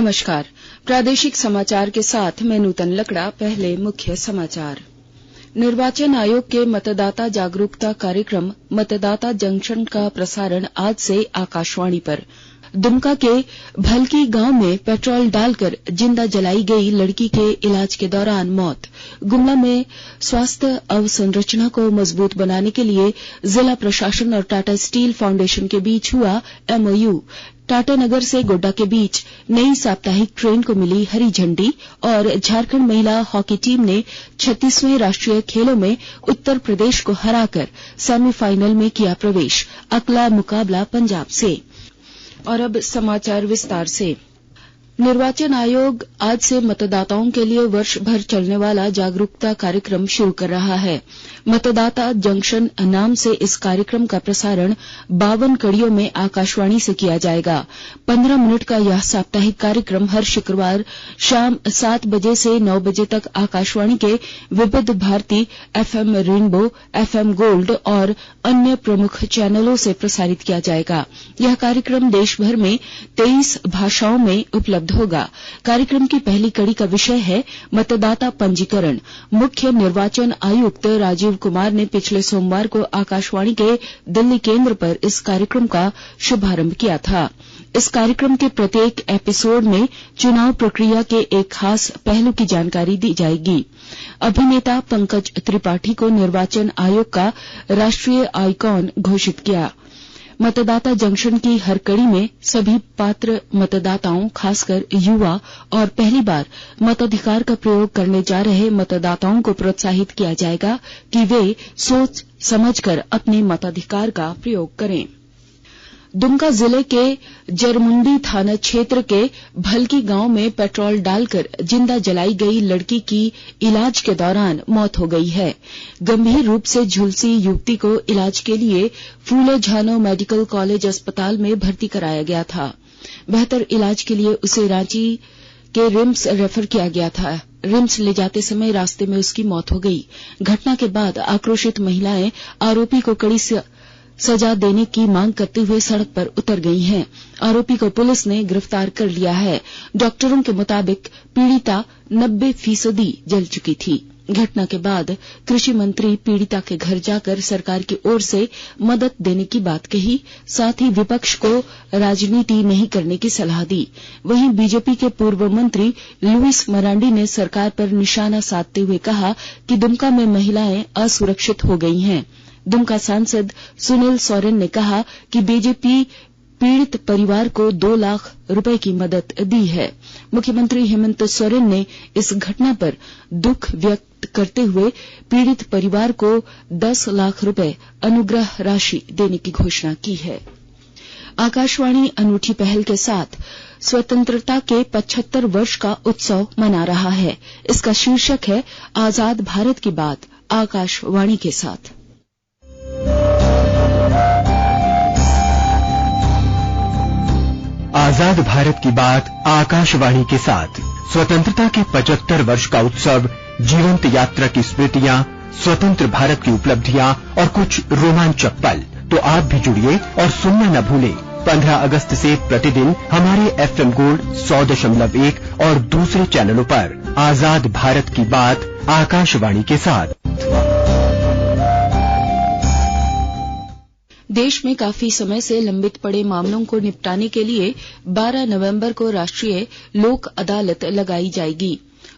नमस्कार। प्रादेशिक समाचार के साथ मैं नूतन लकड़ा। पहले मुख्य समाचार। निर्वाचन आयोग के मतदाता जागरूकता कार्यक्रम मतदाता जंक्शन का प्रसारण आज से आकाशवाणी पर। दुमका के भलकी गांव में पेट्रोल डालकर जिंदा जलाई गई लड़की के इलाज के दौरान मौत। गुमला में स्वास्थ्य अवसंरचना को मजबूत बनाने के लिए जिला प्रशासन और टाटा स्टील फाउंडेशन के बीच हुआ एमओयू। टाटानगर से गोड्डा के बीच नई साप्ताहिक ट्रेन को मिली हरी झंडी और झारखंड महिला हॉकी टीम ने 36वें राष्ट्रीय खेलों में उत्तर प्रदेश को हराकर सेमीफाइनल में किया प्रवेश। अगला मुकाबला पंजाब से। और अब समाचार विस्तार से। निर्वाचन आयोग आज से मतदाताओं के लिए वर्ष भर चलने वाला जागरूकता कार्यक्रम शुरू कर रहा है। मतदाता जंक्शन नाम से इस कार्यक्रम का प्रसारण 52 कड़ियों में आकाशवाणी से किया जाएगा। 15 मिनट का यह साप्ताहिक कार्यक्रम हर शुक्रवार शाम 7 बजे से 9 बजे तक आकाशवाणी के Vividh Bharati, FM rainbow, FM gold और अन्य प्रमुख चैनलों से प्रसारित किया जाएगा। यह कार्यक्रम देश भर में 23 भाषाओं में उपलब्ध होगा। कार्यक्रम की पहली कड़ी का विषय है मतदाता पंजीकरण। मुख्य निर्वाचन आयुक्त राजीव कुमार ने पिछले सोमवार को आकाशवाणी के दिल्ली केंद्र पर इस कार्यक्रम का शुभारंभ किया था। इस कार्यक्रम के प्रत्येक एपिसोड में चुनाव प्रक्रिया के एक खास पहलू की जानकारी दी जाएगी। अभिनेता पंकज त्रिपाठी को निर्वाचन आयोग का राष्ट्रीय आइकॉन घोषित किया। मतदाता जंक्शन की हर कड़ी में सभी पात्र मतदाताओं, खासकर युवा और पहली बार मताधिकार का प्रयोग करने जा रहे मतदाताओं को प्रोत्साहित किया जाएगा कि वे सोच समझकर अपने मताधिकार का प्रयोग करें। दुमका जिले के जरमुंडी थाना क्षेत्र के भलकी गांव में पेट्रोल डालकर जिंदा जलाई गई लड़की की इलाज के दौरान मौत हो गई है। गंभीर रूप से झुलसी युवती को इलाज के लिए फूले झानो मेडिकल कॉलेज अस्पताल में भर्ती कराया गया था। बेहतर इलाज के लिए उसे रांची के रिम्स रेफर किया गया था। रिम्स ले जाते समय रास्ते में उसकी मौत हो गई। घटना के बाद आक्रोशित महिलाएं आरोपी को कड़ी सजा देने की मांग करते हुए सड़क पर उतर गई हैं। आरोपी को पुलिस ने गिरफ्तार कर लिया है। डॉक्टरों के मुताबिक पीड़िता 90% जल चुकी थी। घटना के बाद कृषि मंत्री पीड़िता के घर जाकर सरकार की ओर से मदद देने की बात कही। साथ ही विपक्ष को राजनीति नहीं करने की सलाह दी। वहीं बीजेपी के पूर्व मंत्री लुइस मरांडी ने सरकार पर निशाना साधते हुए कहा कि दुमका में महिलाएं असुरक्षित हो गई हैं। दुमका सांसद सुनील सोरेन ने कहा कि बीजेपी पीड़ित परिवार को 2 लाख रुपए की मदद दी है। मुख्यमंत्री हेमंत सोरेन ने इस घटना पर दुख व्यक्त करते हुए पीड़ित परिवार को 10 लाख रुपए अनुग्रह राशि देने की घोषणा की है। आकाशवाणी अनूठी पहल के साथ स्वतंत्रता के 75 वर्ष का उत्सव मना रहा है। इसका शीर्षक है आजाद भारत की बात आकाशवाणी के साथ। आजाद भारत की बात आकाशवाणी के साथ। स्वतंत्रता के 75 वर्ष का उत्सव, जीवंत यात्रा की स्मृतियां, स्वतंत्र भारत की उपलब्धियां और कुछ रोमांचक पल। तो आप भी जुड़िए और सुनना न भूलें। 15 अगस्त से प्रतिदिन हमारे एफएम गोल्ड 100.1 और दूसरे चैनलों पर आजाद भारत की बात आकाशवाणी के साथ। देश में काफी समय से लंबित पड़े मामलों को निपटाने के लिए 12 नवंबर को राष्ट्रीय लोक अदालत लगाई जाएगी।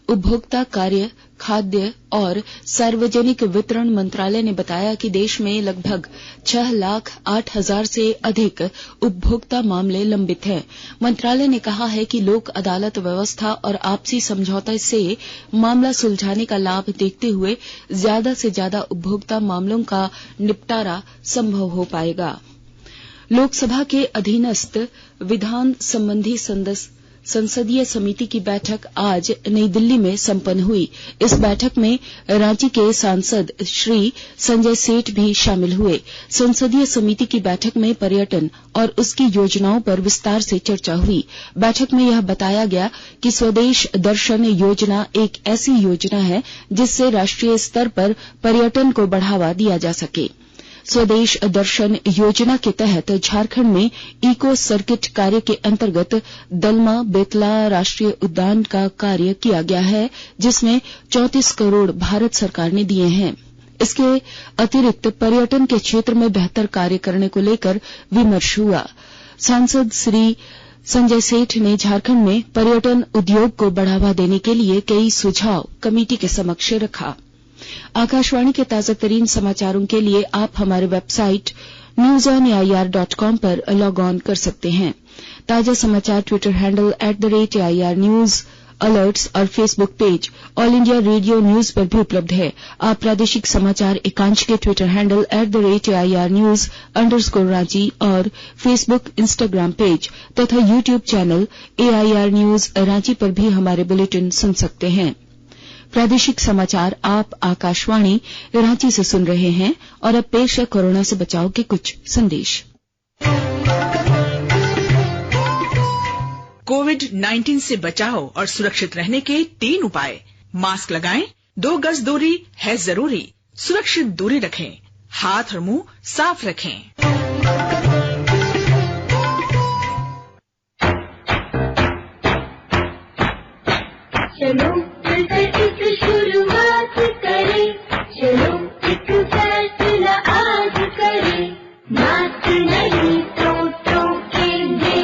उपभोक्ता कार्य, खाद्य और सार्वजनिक वितरण मंत्रालय ने बताया कि देश में लगभग 6,08,000 से अधिक उपभोक्ता मामले लंबित हैं। मंत्रालय ने कहा है कि लोक अदालत व्यवस्था और आपसी समझौते से मामला सुलझाने का लाभ देखते हुए ज्यादा से ज्यादा उपभोक्ता मामलों का निपटारा संभव हो पाएगा। लोकसभा के अधीनस्थ विधान संबंधी संसदीय समिति की बैठक आज नई दिल्ली में संपन्न हुई। इस बैठक में रांची के सांसद श्री संजय सेठ भी शामिल हुए। संसदीय समिति की बैठक में पर्यटन और उसकी योजनाओं पर विस्तार से चर्चा हुई। बैठक में यह बताया गया कि स्वदेश दर्शन योजना एक ऐसी योजना है जिससे राष्ट्रीय स्तर पर पर्यटन को बढ़ावा दिया जा सके। स्वदेश दर्शन योजना के तहत झारखंड में इको सर्किट कार्य के अंतर्गत दलमा बेतला राष्ट्रीय उद्यान का कार्य किया गया है, जिसमें 34 करोड़ भारत सरकार ने दिए हैं। इसके अतिरिक्त पर्यटन के क्षेत्र में बेहतर कार्य करने को लेकर विमर्श हुआ। सांसद श्री संजय सेठ ने झारखंड में पर्यटन उद्योग को बढ़ावा देने के लिए कई सुझाव कमेटी के समक्ष रखा। आकाशवाणी के ताजा तरीन समाचारों के लिए आप हमारे वेबसाइट newsonair.com पर लॉग ऑन कर सकते हैं। ताजा समाचार Twitter handle @AIR News alerts और Facebook page All India Radio News पर भी उपलब्ध है। आप प्रादेशिक समाचार एकांश के ट्विटर हैंडल @AIR News _ और फेसबुक इंस्टाग्राम पेज तथा YouTube channel AIR News Ranchi पर भी हमारे बुलेटिन सुन सकते हैं। प्रादेशिक समाचार आप आकाशवाणी रांची से सुन रहे हैं और अब पेश है कोरोना से बचाव के कुछ संदेश। कोविड-19 से बचाव और सुरक्षित रहने के 3 उपाय। मास्क लगाएं, 2 गज दूरी है जरूरी, सुरक्षित दूरी रखें, हाथ और मुंह साफ रखें। चलो मिलकर एक शुरुआत करें, चलो एक फैसला आज करें, मास्क नहीं तो टोकेंगे,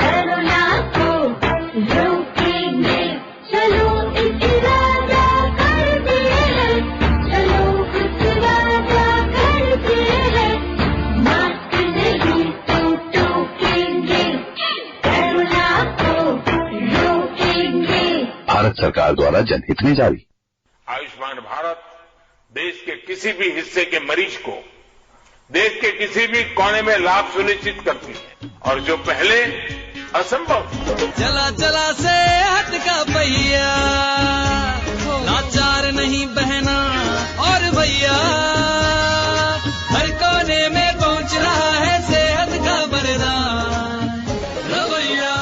कोरोना को रोकेंगे, चलो एक इरादा करते हैं, चलो कुछ वादा करते हैं, मास्क नहीं तो टोकेंगे, कोरोना को रोकेंगे। भारत सरकार द्वारा जनहित में जारी। आयुष्मान भारत देश के किसी भी हिस्से के मरीज को देश के किसी भी कोने में लाभ सुनिश्चित करती है और जो पहले असंभव। चला चला से हटका पहिया, लाचार नहीं बहना और भैया, हर कोने में पहुंच रहा है सेहत का वरदान। रवैया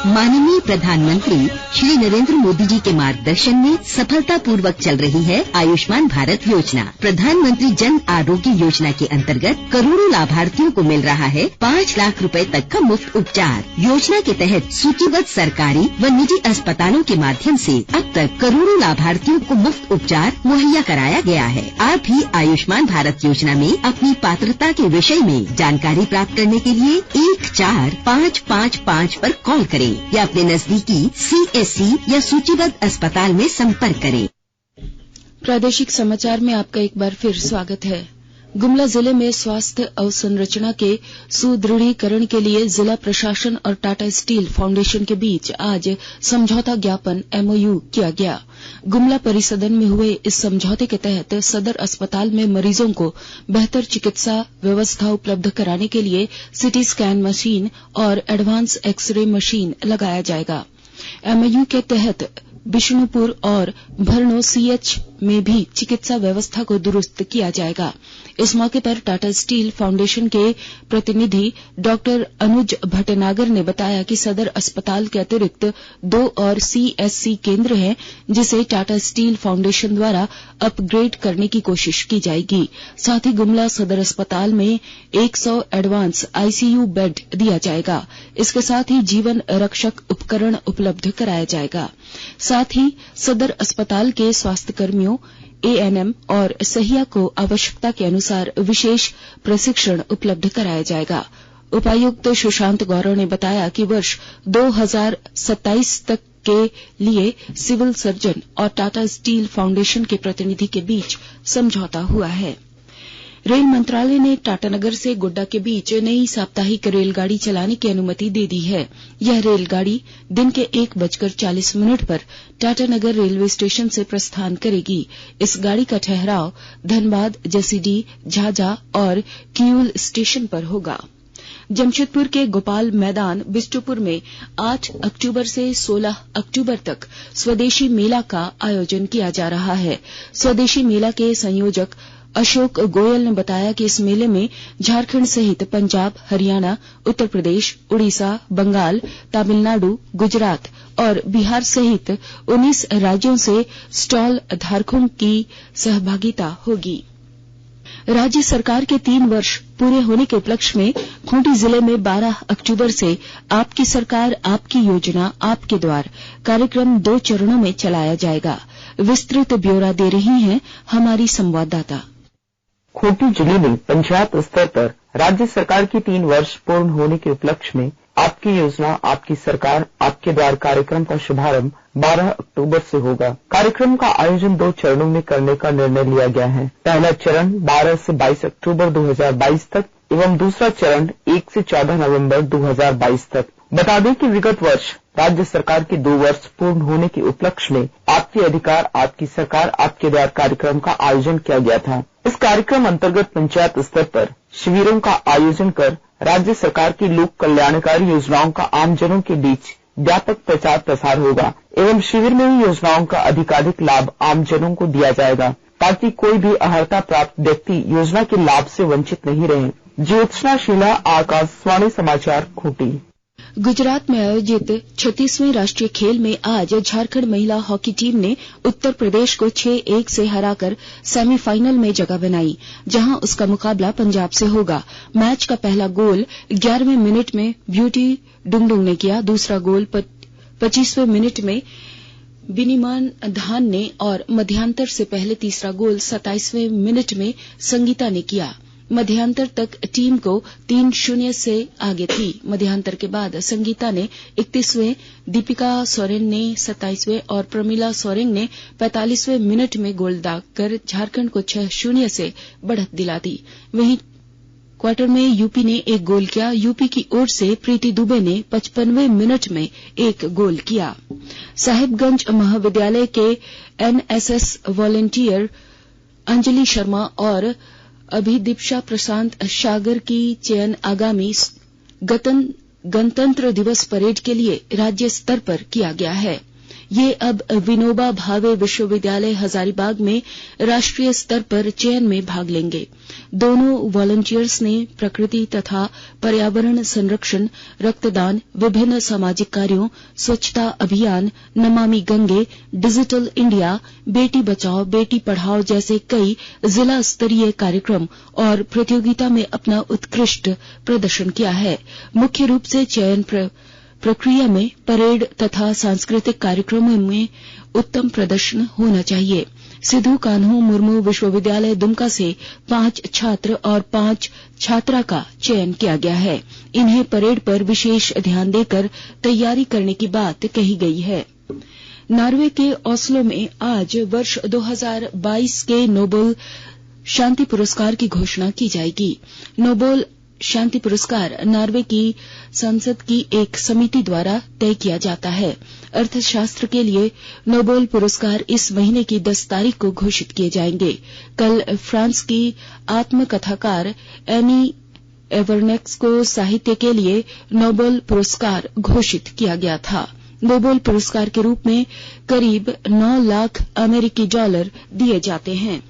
माननीय प्रधानमंत्री श्री नरेंद्र मोदी जी के मार्गदर्शन में सफलतापूर्वक चल रही है आयुष्मान भारत योजना। प्रधानमंत्री जन आरोग्य योजना के अंतर्गत करोड़ों लाभार्थियों को मिल रहा है 5 लाख रुपए तक का मुफ्त उपचार। योजना के तहत सूचीबद्ध सरकारी व निजी अस्पतालों के माध्यम से अब तक करोड़ों लाभार्थियों को मुफ्त उपचार मुहैया कराया गया है। आप भी आयुष्मान भारत योजना में अपनी पात्रता के विषय में जानकारी प्राप्त करने के लिए 14555 पर कॉल करें या अपने नजदीकी CSC या सूचीबद्ध अस्पताल में संपर्क करें। प्रादेशिक समाचार में आपका एक बार फिर स्वागत है। गुमला जिले में स्वास्थ्य अवसंरचना के सुदृढ़ीकरण के लिए जिला प्रशासन और टाटा स्टील फाउंडेशन के बीच आज समझौता ज्ञापन MOU किया गया। गुमला परिसदन में हुए इस समझौते के तहत सदर अस्पताल में मरीजों को बेहतर चिकित्सा व्यवस्था उपलब्ध कराने के लिए CT स्कैन मशीन और एडवांस एक्सरे मशीन लगाया जाएगा। MOU के तहत बिष्णुपुर और भरनो CH में भी चिकित्सा व्यवस्था को दुरुस्त किया जाएगा। इस मौके पर टाटा स्टील फाउंडेशन के प्रतिनिधि डॉक्टर अनुज भटनागर ने बताया कि सदर अस्पताल के अतिरिक्त 2 और CSC केंद्र हैं, जिसे टाटा स्टील फाउंडेशन द्वारा अपग्रेड करने की कोशिश की जाएगी। साथ ही गुमला सदर अस्पताल में 100 एडवांस ICU बेड दिया जाएगा। इसके साथ ही जीवन रक्षक उपकरण उपलब्ध कराया जाएगा। साथ ही सदर अस्पताल के स्वास्थ्य कर्मियों ANM और सहिया को आवश्यकता के अनुसार विशेष प्रशिक्षण उपलब्ध कराया जाएगा। उपायुक्त सुशांत गौरव ने बताया कि वर्ष 2027 तक के लिए सिविल सर्जन और टाटा स्टील फाउंडेशन के प्रतिनिधि के बीच समझौता हुआ है। रेल मंत्रालय ने टाटानगर से गोड्डा के बीच नई साप्ताहिक रेलगाड़ी चलाने की अनुमति दे दी है। यह रेलगाड़ी दिन के 1:40 पर टाटानगर रेलवे स्टेशन से प्रस्थान करेगी। इस गाड़ी का ठहराव धनबाद, जसीडीह, झाझा और किऊल स्टेशन पर होगा। जमशेदपुर के गोपाल मैदान बिष्टुपुर में 8 अक्टूबर से 16 अक्टूबर तक स्वदेशी मेला का आयोजन किया जा रहा है। स्वदेशी मेला के संयोजक अशोक गोयल ने बताया कि इस मेले में झारखंड सहित पंजाब, हरियाणा, उत्तर प्रदेश, उड़ीसा, बंगाल, तमिलनाडु, गुजरात और बिहार सहित 19 राज्यों से स्टॉल धारकों की सहभागिता होगी। राज्य सरकार के 3 वर्ष पूरे होने के उपलक्ष्य में खूंटी जिले में 12 अक्टूबर से आपकी सरकार आपकी योजना आपके द्वार कार्यक्रम 2 चरणों में चलाया जाएगा। विस्तृत ब्यौरा दे रही हैं हमारी संवाददाता। खूंटी जिले में पंचायत स्तर पर राज्य सरकार की 3 वर्ष पूर्ण होने के उपलक्ष्य में आपकी योजना आपकी सरकार आपके द्वार कार्यक्रम का शुभारंभ 12 अक्टूबर से होगा। कार्यक्रम का आयोजन 2 चरणों में करने का निर्णय लिया गया है। पहला चरण 12 से 22 अक्टूबर 2022 तक एवं दूसरा चरण 1 से 14 नवंबर 2022 तक। बता दें कि विगत वर्ष राज्य सरकार के 2 वर्ष पूर्ण होने के उपलक्ष्य में आपके अधिकार आपकी सरकार आपके द्वार कार्यक्रम का आयोजन किया गया था। इस कार्यक्रम अंतर्गत पंचायत स्तर पर शिविरों का आयोजन कर राज्य सरकार की लोक कल्याणकारी योजनाओं का आमजनों के बीच व्यापक प्रचार प्रसार होगा एवं शिविर में ही योजनाओं का अधिकाधिक लाभ आमजनों को दिया जाएगा ताकि कोई भी अर्हता प्राप्त व्यक्ति योजना के लाभ से वंचित नहीं रहे। ज्योत्सना शीला, आकाशवाणी समाचार, खूंटी। गुजरात में आयोजित 36वें राष्ट्रीय खेल में आज झारखंड महिला हॉकी टीम ने उत्तर प्रदेश को 6-1 से हराकर सेमीफाइनल में जगह बनाई, जहां उसका मुकाबला पंजाब से होगा। मैच का पहला गोल 11वें मिनट में ब्यूटी डुंगडुंग ने किया। दूसरा गोल 25वें मिनट में बिनीमान धान ने और मध्यांतर से पहले तीसरा गोल 27वें मिनट में संगीता ने किया। मध्यांतर तक टीम को 3-0 से आगे थी। मध्यांतर के बाद संगीता ने 31वें, दीपिका सोरेन ने 27वें और प्रमिला सोरेन ने 45वें मिनट में गोल दागकर झारखंड को 6-0 से बढ़त दिला दी। वहीं क्वार्टर में यूपी ने 1 गोल किया। यूपी की ओर से प्रीति दुबे ने 55वें मिनट में 1 गोल किया। साहिबगंज महाविद्यालय के एनएसएस वॉलंटियर अंजलि शर्मा और अभिदीक्षा प्रशांत सागर की चयन आगामी गणतंत्र दिवस परेड के लिए राज्य स्तर पर किया गया है। ये अब विनोबा भावे विश्वविद्यालय हजारीबाग में राष्ट्रीय स्तर पर चयन में भाग लेंगे। दोनों वॉलंटियर्स ने प्रकृति तथा पर्यावरण संरक्षण, रक्तदान, विभिन्न सामाजिक कार्यों, स्वच्छता अभियान, नमामि गंगे, डिजिटल इंडिया, बेटी बचाओ बेटी पढ़ाओ जैसे कई जिला स्तरीय कार्यक्रम और प्रतियोगिता में अपना उत्कृष्ट प्रदर्शन किया है। मुख्य रूप से चयन प्रक्रिया में परेड तथा सांस्कृतिक कार्यक्रमों में उत्तम प्रदर्शन होना चाहिए। सिद्धू कान्हू मुर्मू विश्वविद्यालय दुमका से 5 छात्र और 5 छात्रा का चयन किया गया है। इन्हें परेड पर विशेष ध्यान देकर तैयारी करने की बात कही गई है। नॉर्वे के ओस्लो में आज वर्ष 2022 के नोबेल शांति पुरस्कार की घोषणा की जाएगी। नोबेल शांति पुरस्कार नॉर्वे की संसद की एक समिति द्वारा तय किया जाता है। अर्थशास्त्र के लिए नोबेल पुरस्कार इस महीने की 10 तारीख को घोषित किए जाएंगे। कल फ्रांस की आत्मकथाकार एनी एवर्नेक्स को साहित्य के लिए नोबेल पुरस्कार घोषित किया गया था। नोबेल पुरस्कार के रूप में करीब 9 लाख अमेरिकी डॉलर दिए जाते हैं।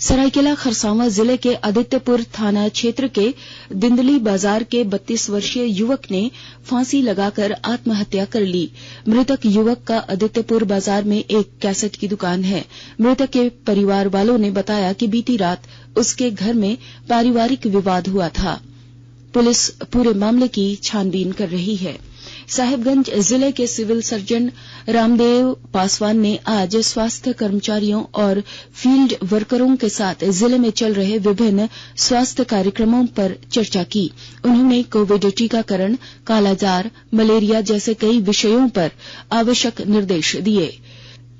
सरायकेला खरसावां जिले के आदित्यपुर थाना क्षेत्र के दिंदली बाजार के 32 वर्षीय युवक ने फांसी लगाकर आत्महत्या कर ली। मृतक युवक का आदित्यपुर बाजार में एक कैसेट की दुकान है। मृतक के परिवार वालों ने बताया कि बीती रात उसके घर में पारिवारिक विवाद हुआ था। पुलिस पूरे मामले की छानबीन कर रही है। साहिबगंज जिले के सिविल सर्जन रामदेव पासवान ने आज स्वास्थ्य कर्मचारियों और फील्ड वर्करों के साथ जिले में चल रहे विभिन्न स्वास्थ्य कार्यक्रमों पर चर्चा की। उन्होंने कोविड टीकाकरण, कालाजार, मलेरिया जैसे कई विषयों पर आवश्यक निर्देश दिए।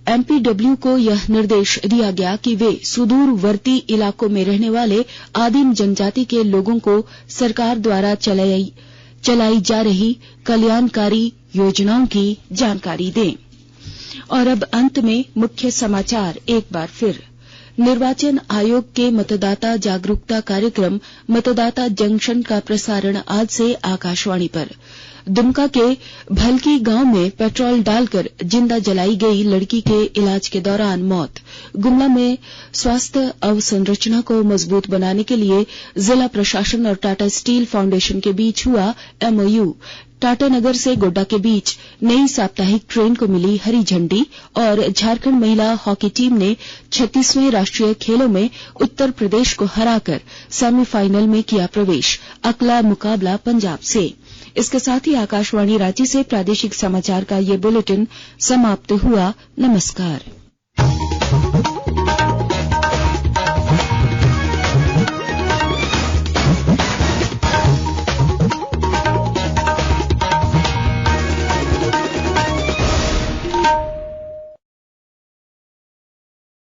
एमपीडब्ल्यू को यह निर्देश दिया गया कि वे सुदूरवर्ती इलाकों में रहने वाले आदिम जनजाति के लोगों को सरकार द्वारा चलाई जा रही कल्याणकारी योजनाओं की जानकारी दें। और अब अंत में मुख्य समाचार एक बार फिर। निर्वाचन आयोग के मतदाता जागरूकता कार्यक्रम मतदाता जंक्शन का प्रसारण आज से आकाशवाणी पर। दुमका के भलकी गांव में पेट्रोल डालकर जिंदा जलाई गई लड़की के इलाज के दौरान मौत। गुमला में स्वास्थ्य अवसंरचना को मजबूत बनाने के लिए जिला प्रशासन और टाटा स्टील फाउंडेशन के बीच हुआ एमओयू। टाटानगर से गोड्डा के बीच नई साप्ताहिक ट्रेन को मिली हरी झंडी और झारखंड महिला हॉकी टीम ने 36वें राष्ट्रीय खेलों में उत्तर प्रदेश को हराकर सेमीफाइनल में किया प्रवेश। अगला मुकाबला पंजाब से। इसके साथ ही आकाशवाणी रांची से प्रादेशिक समाचार का ये बुलेटिन समाप्त हुआ। नमस्कार।